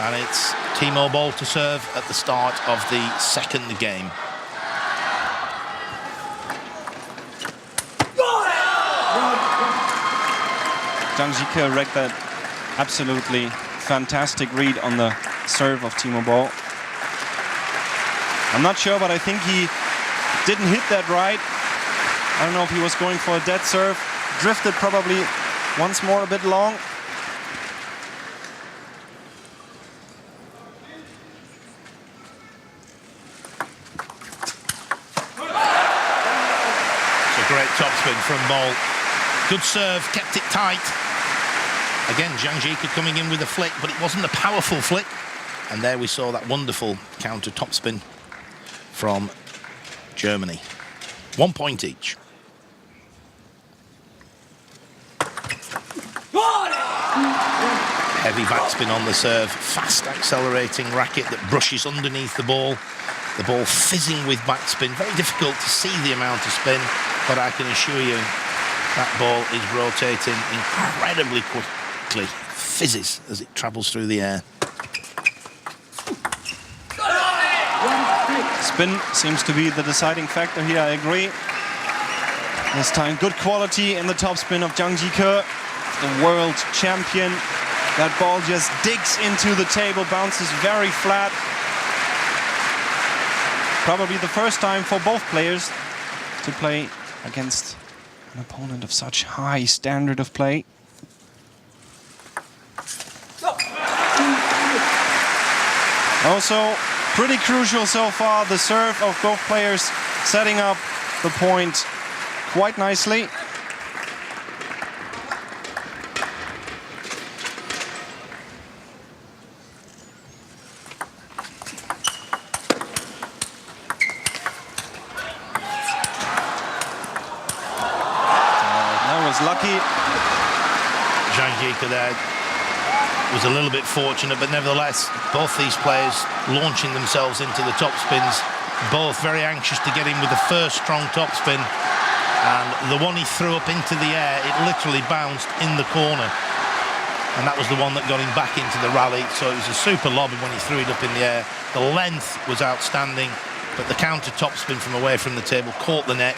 And it's Timo Boll to serve at the start of the second game. Zhang Jike wrecked that absolutely fantastic read on the serve of Timo Boll. I'm not sure, but I think he didn't hit that right. I don't know if he was going for a dead serve. Drifted probably once more a bit long. It's a great topspin from Boll. Good serve, kept it tight. Again, Zhang Jike coming in with a flick, but it wasn't a powerful flick. And there we saw that wonderful counter topspin from Germany. 1 point each. Heavy backspin on the serve, fast accelerating racket that brushes underneath the ball. The ball fizzing with backspin. Very difficult to see the amount of spin, but I can assure you that ball is rotating incredibly quickly. Fizzes as it travels through the air. Spin seems to be the deciding factor here, I agree. This time, good quality in the topspin of Zhang Jike, the world champion. That ball just digs into the table, bounces very flat. Probably the first time for both players to play against an opponent of such high standard of play. Also, pretty crucial so far, the serve of both players setting up the point quite nicely. That was lucky. Zhang Jike there was a little bit fortunate, but nevertheless, both these players launching themselves into the top spins, both very anxious to get in with the first strong top spin. And the one he threw up into the air, it literally bounced in the corner. And that was the one that got him back into the rally. So it was a super lob when he threw it up in the air. The length was outstanding, but the counter top spin from away from the table caught the net.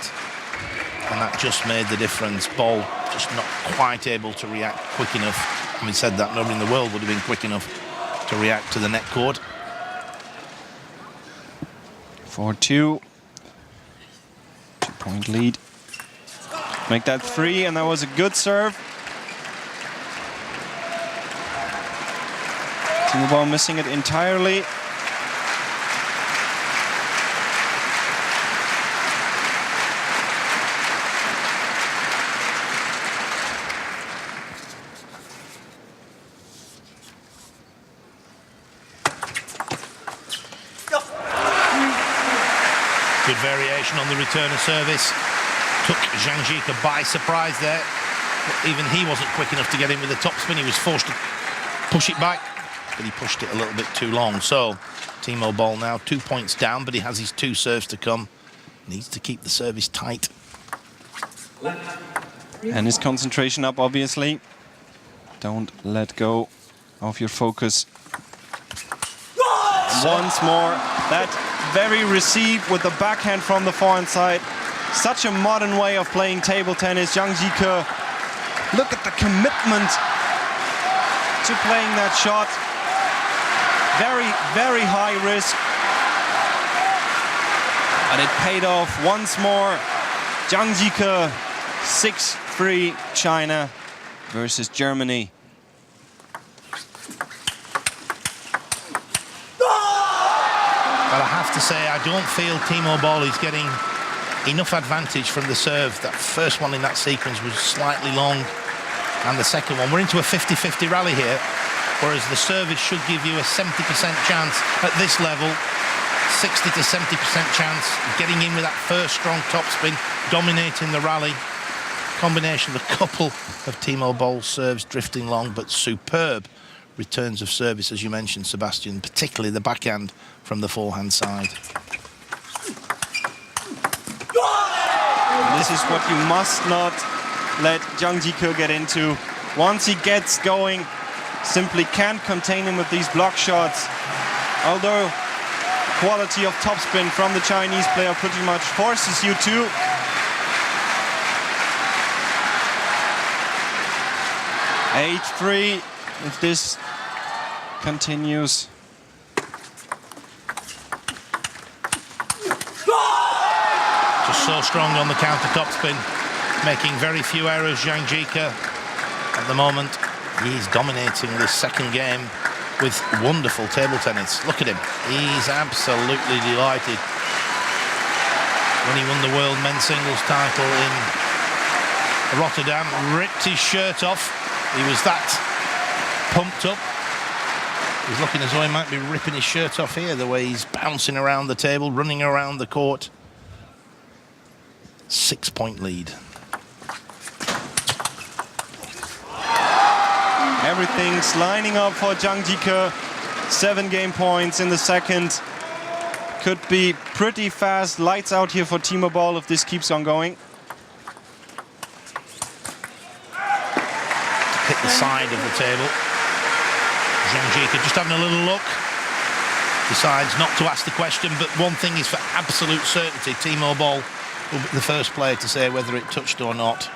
And that just made the difference. Boll just not quite able to react quick enough. Having said that, nobody in the world would have been quick enough to react to the net cord. 4-2. 2-point lead. Make that 3, and that was a good serve. Timo Boll missing it entirely. Good variation on the return of service. Took Zhang Jike by surprise there. But even he wasn't quick enough to get in with the top spin. He was forced to push it back, but he pushed it a little bit too long. So Timo Boll now 2 points down, but he has his 2 serves to come. Needs to keep the service tight. And his concentration up, obviously. Don't let go of your focus. Once more, that very receive with the backhand from the forehand side. Such a modern way of playing table tennis. Zhang Jike, look at the commitment to playing that shot. Very, very high risk. And it paid off once more. Zhang Jike, 6-3 China versus Germany. But I have to say, I don't feel Timo Boll is getting enough advantage from the serve. That first one in that sequence was slightly long, and the second one. We're into a 50-50 rally here, whereas the service should give you a 70% chance at this level, 60 to 70% chance of getting in with that first strong topspin, dominating the rally. Combination of a couple of Timo Boll's serves drifting long, but superb returns of service, as you mentioned, Sebastian, particularly the backhand from the forehand side. This is what you must not let Zhang Jike get into. Once he gets going, simply can't contain him with these block shots. Although quality of topspin from the Chinese player pretty much forces you to. H3 if this continues. Just so strong on the counter topspin, making very few errors. Zhang Jike at the moment, he's dominating this second game with wonderful table tennis. Look at him, he's absolutely delighted. When he won the world men's singles title in Rotterdam, ripped his shirt off. He was that pumped up. He's looking as though he might be ripping his shirt off here, the way he's bouncing around the table, running around the court. 6-point lead. Everything's lining up for Zhang Jike. 7 game points in the second. Could be pretty fast. Lights out here for Timo Boll if this keeps on going. Hit the side of the table. Zhang Jike just having a little look. Decides not to ask the question, but one thing is for absolute certainty, Timo Boll will be the first player to say whether it touched or not.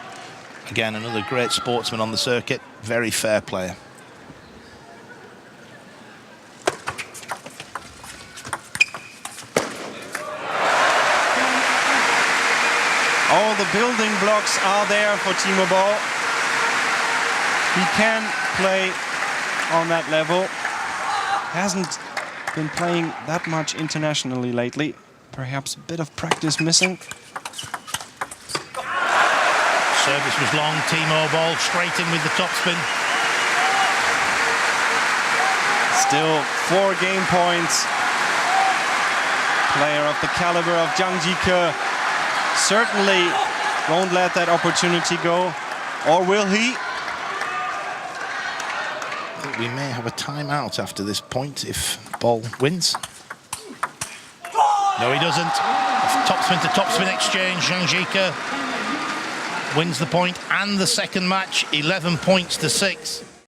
Again, another great sportsman on the circuit. Very fair player. All the building blocks are there for Timo Boll. He can play on that level. Hasn't been playing that much internationally lately. Perhaps a bit of practice missing. Service was long. Timo Boll straight in with the topspin. Still 4 game points. Player of the caliber of Zhang Jike certainly won't let that opportunity go. Or will he? I think we may have a timeout after this point if Boll wins. No, he doesn't. Topspin to topspin exchange. Zhang Jike wins the point and the second match, 11 points to 6.